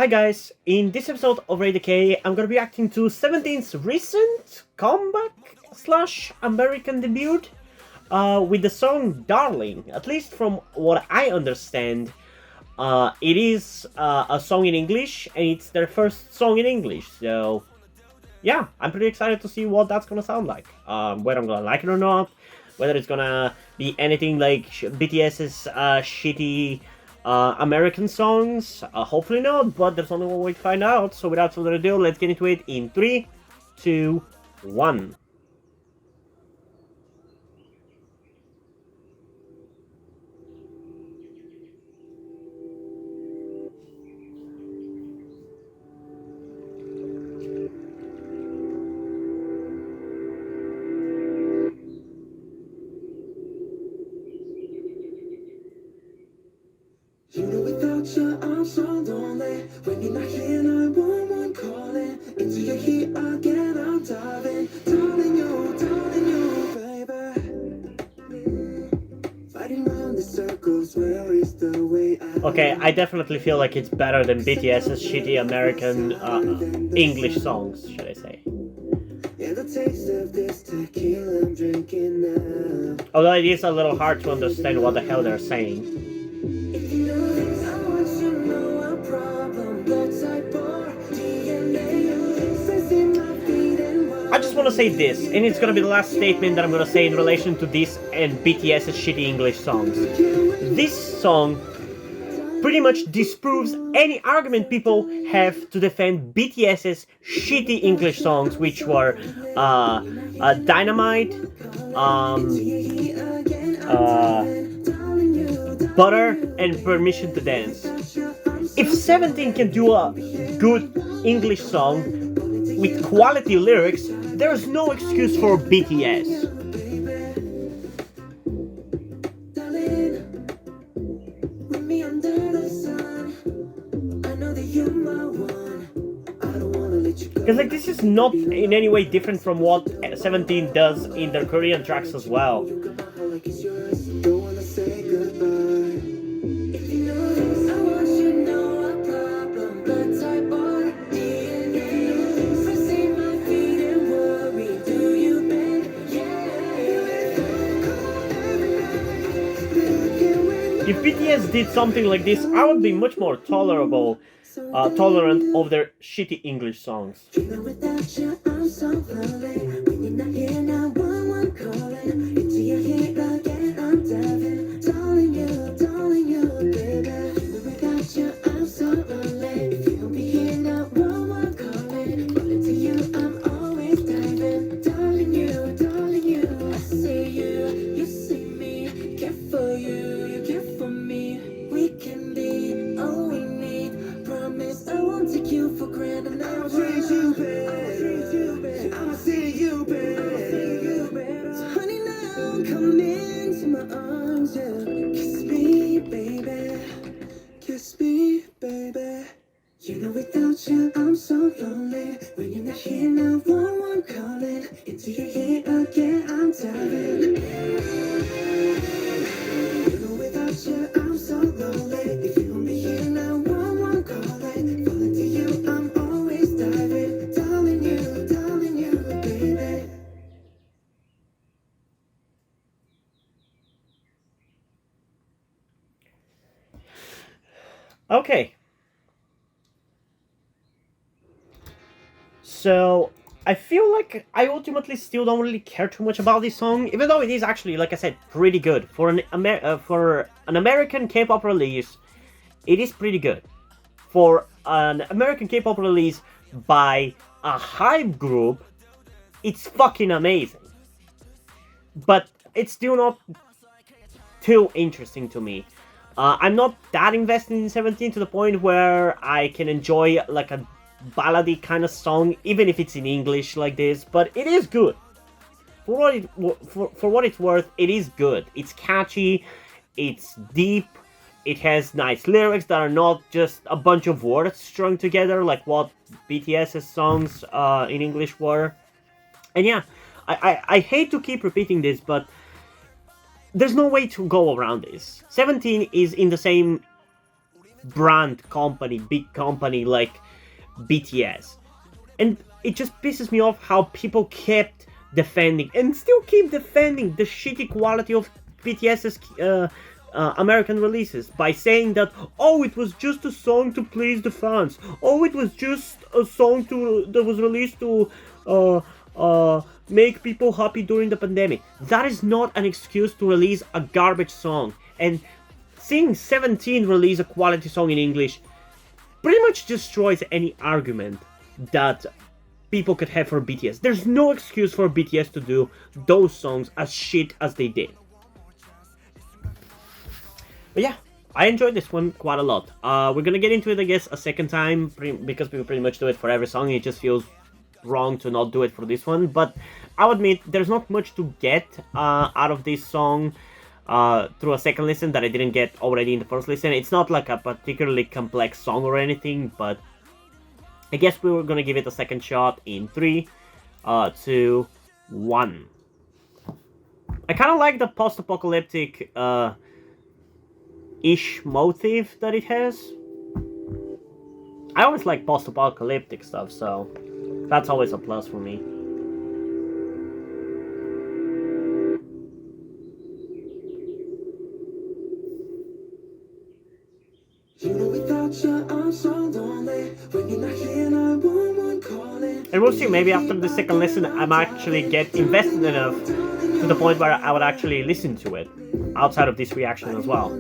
Hi guys, in this episode of Radio K, I'm gonna be reacting to 17's recent comeback slash American debut with the song Darling. At least from what I understand, it is a song in English and it's their first song in English. So yeah, I'm pretty excited to see what that's gonna sound like. Whether I'm gonna like it or not, whether it's gonna be anything like BTS's shitty American songs. Hopefully not, but there's only one way to find out. So without further ado, let's get into it in 3, 2, 1. You know without you I'm so lonely. When you're not here, 911 calling. Into your heat again, I'm diving. Darling you, baby. Fighting round the circles, where is the way I... Okay, I definitely feel like it's better than BTS's shitty American English songs, should I say. Yeah, the taste of this tequila I'm drinking now. Although it is a little hard to understand what the hell they're saying. If you know this, I want you to know our problem. Blood type or DNA. Pressing my feet and I just want to say this, and it's gonna be the last statement that I'm gonna say in relation to this and BTS's shitty English songs. This song pretty much disproves any argument people have to defend BTS's shitty English songs, which were Dynamite, Butter, and Permission to Dance. If 17 can do a good English song with quality lyrics, there's no excuse for BTS. Because like this is not in any way different from what 17 does in their Korean tracks as well. If BTS did something like this, I would be much more tolerant of their shitty English songs. You know without you I'm so lonely. When you're not here, 911 calling. Into your head again, I'm diving. You know without you I'm so lonely. If you want me here, 911 calling. Falling to you, I'm always diving. Darling you, baby. Okay. So, I feel like I ultimately still don't really care too much about this song, even though it is actually, like I said, pretty good. For an American K-pop release, it is pretty good. For an American K-pop release by a hype group, it's fucking amazing. But it's still not too interesting to me. I'm not that invested in 17 to the point where I can enjoy like a ballady kind of song, even if it's in English like this, but it is good. For what it's worth, it is good. It's catchy, it's deep, it has nice lyrics that are not just a bunch of words strung together like what BTS's songs in English were. And yeah, I hate to keep repeating this, but there's no way to go around this. 17 is in the same brand company, big company like BTS. And it just pisses me off how people kept defending and still keep defending the shitty quality of BTS's American releases by saying that, oh, it was just a song to please the fans. Oh, it was just a song that was released to make people happy during the pandemic. That is not an excuse to release a garbage song. And seeing 17 release a quality song in English pretty much destroys any argument that people could have for BTS. There's no excuse for BTS to do those songs as shit as they did. But yeah, I enjoyed this one quite a lot. We're gonna get into it, I guess, a second time, because we pretty much do it for every song. It just feels wrong to not do it for this one. But I'll admit, there's not much to get out of this song through a second listen that I didn't get already in the first listen. It's not like a particularly complex song or anything, but I guess we were gonna give it a second shot in 3, 2, 1. I kind of like the post-apocalyptic ish motive that it has. I always like post-apocalyptic stuff, so that's always a plus for me. And we'll see, maybe after the second listen I might actually get invested enough to the point where I would actually listen to it outside of this reaction as well.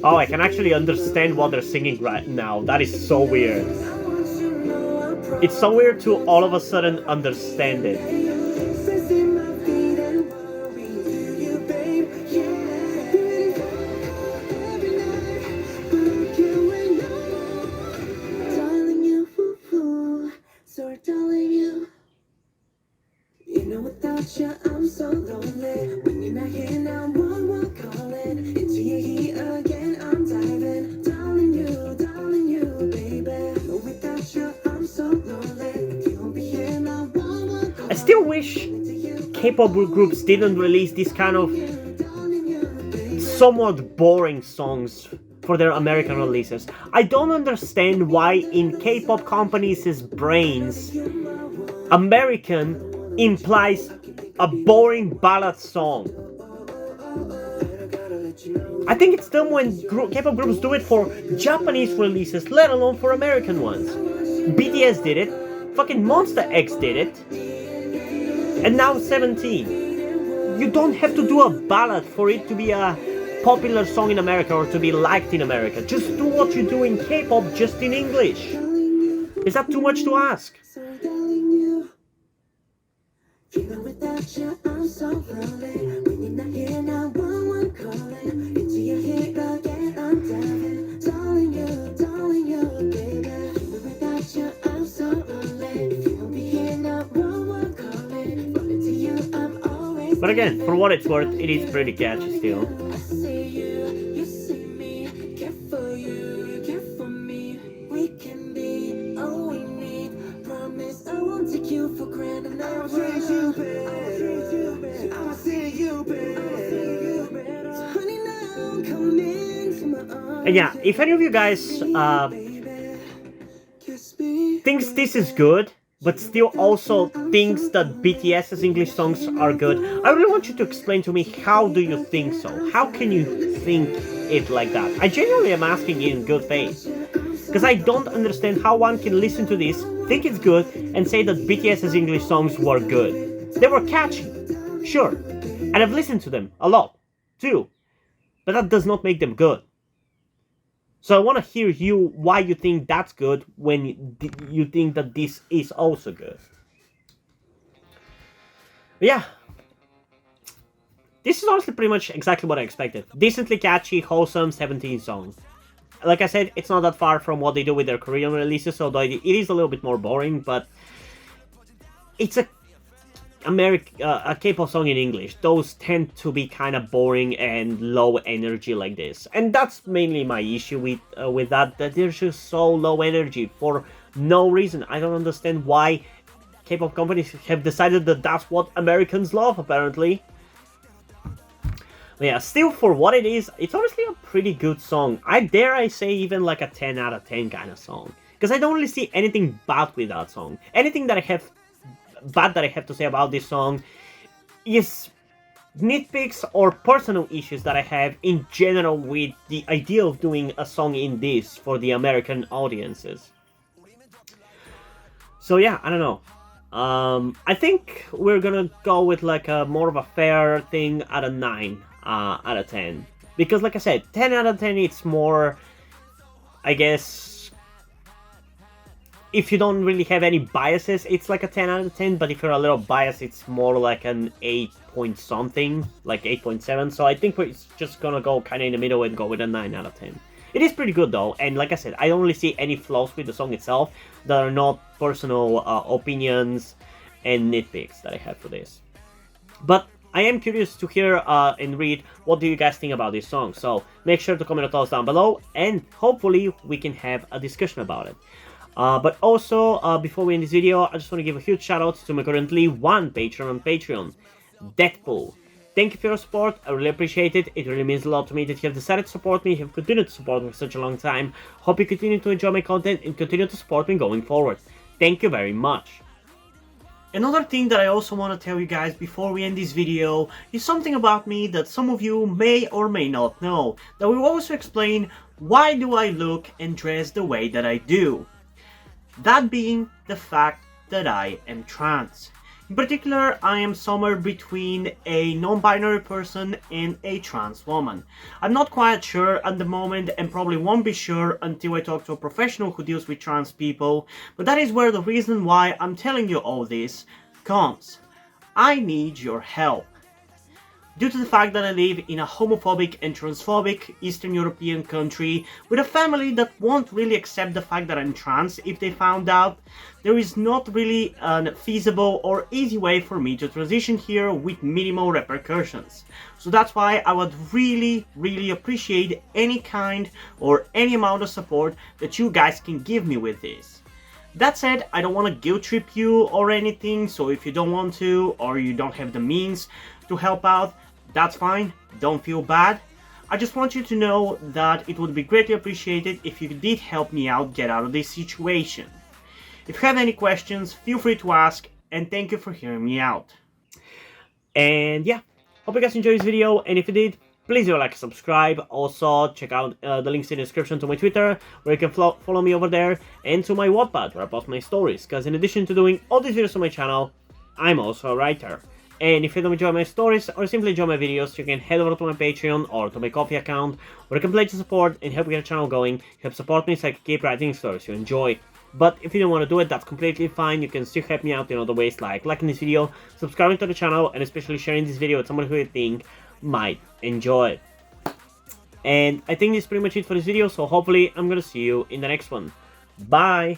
Oh, I can actually understand what they're singing right now. That is so weird. It's so weird to all of a sudden understand it. I still wish K-pop groups didn't release this kind of somewhat boring songs for their American releases. I don't understand why in K-pop companies' brains, American implies a boring ballad song. I think it's dumb when K-pop groups do it for Japanese releases, let alone for American ones. BTS did it, fucking Monster X did it, and now 17. You don't have to do a ballad for it to be a popular song in America or to be liked in America. Just do what you do in K-pop, just in English. Is that too much to ask? But again, for what it's worth, it is pretty catchy still. And yeah, if any of you guys thinks this is good, but still also thinks that BTS's English songs are good, I really want you to explain to me, how do you think so? How can you think it like that? I genuinely am asking in good faith. Because I don't understand how one can listen to this, think it's good, and say that BTS's English songs were good. They were catchy, sure. And I've listened to them a lot, too. But that does not make them good. So I want to hear you why you think that's good when you think that this is also good. But yeah. This is honestly pretty much exactly what I expected. Decently catchy, wholesome 17 song. Like I said, it's not that far from what they do with their Korean releases, although it is a little bit more boring, but it's a K-pop song in English, those tend to be kind of boring and low energy like this, and that's mainly my issue with that they're just so low energy for no reason. I don't understand why K-pop companies have decided that that's what Americans love, apparently. But yeah, still for what it is, it's honestly a pretty good song. I say even like a 10 out of 10 kind of song, because I don't really see anything bad with that song. Anything that I have bad that I have to say about this song is nitpicks or personal issues that I have in general with the idea of doing a song in this for the American audiences. So yeah, I don't know. I think we're gonna go with like a more of a fair thing at a 9 out of 10. Because like I said, 10 out of 10 it's more, I guess, if you don't really have any biases, it's like a 10 out of 10, but if you're a little biased, it's more like an 8 point something, like 8.7, so I think we're just gonna go kind of in the middle and go with a 9 out of 10. It is pretty good though, and like I said, I don't really see any flaws with the song itself that are not personal opinions and nitpicks that I have for this. But I am curious to hear and read what do you guys think about this song, so make sure to comment your thoughts down below, and hopefully we can have a discussion about it. But also, before we end this video, I just want to give a huge shout out to my currently one patron on Patreon, Deadpool. Thank you for your support, I really appreciate it. It really means a lot to me that you have decided to support me, you have continued to support me for such a long time. Hope you continue to enjoy my content and continue to support me going forward. Thank you very much. Another thing that I also want to tell you guys before we end this video is something about me that some of you may or may not know, that will also explain why do I look and dress the way that I do. That being the fact that I am trans. In particular, I am somewhere between a non-binary person and a trans woman. I'm not quite sure at the moment and probably won't be sure until I talk to a professional who deals with trans people, but that is where the reason why I'm telling you all this comes. I need your help. Due to the fact that I live in a homophobic and transphobic Eastern European country with a family that won't really accept the fact that I'm trans if they found out, there is not really a feasible or easy way for me to transition here with minimal repercussions. So that's why I would really appreciate any kind or any amount of support that you guys can give me with this. That said, I don't want to guilt trip you or anything, so if you don't want to or you don't have the means to help out, that's fine, don't feel bad. I just want you to know that it would be greatly appreciated if you did help me out get out of this situation. If you have any questions, feel free to ask, and thank you for hearing me out. And yeah, hope you guys enjoyed this video, and if you did, please do like and subscribe. Also, check out the links in the description to my Twitter, where you can follow me over there, and to my Wattpad, where I post my stories, because in addition to doing all these videos on my channel, I'm also a writer. And if you don't enjoy my stories or simply enjoy my videos, you can head over to my Patreon or to my Ko-fi account, where you can pledge to support and help get the channel going, help support me so I can keep writing stories you enjoy. But if you don't want to do it, that's completely fine. You can still help me out in other ways, like liking this video, subscribing to the channel, and especially sharing this video with someone who you think might enjoy it. And I think this is pretty much it for this video, so hopefully I'm gonna see you in the next one. Bye!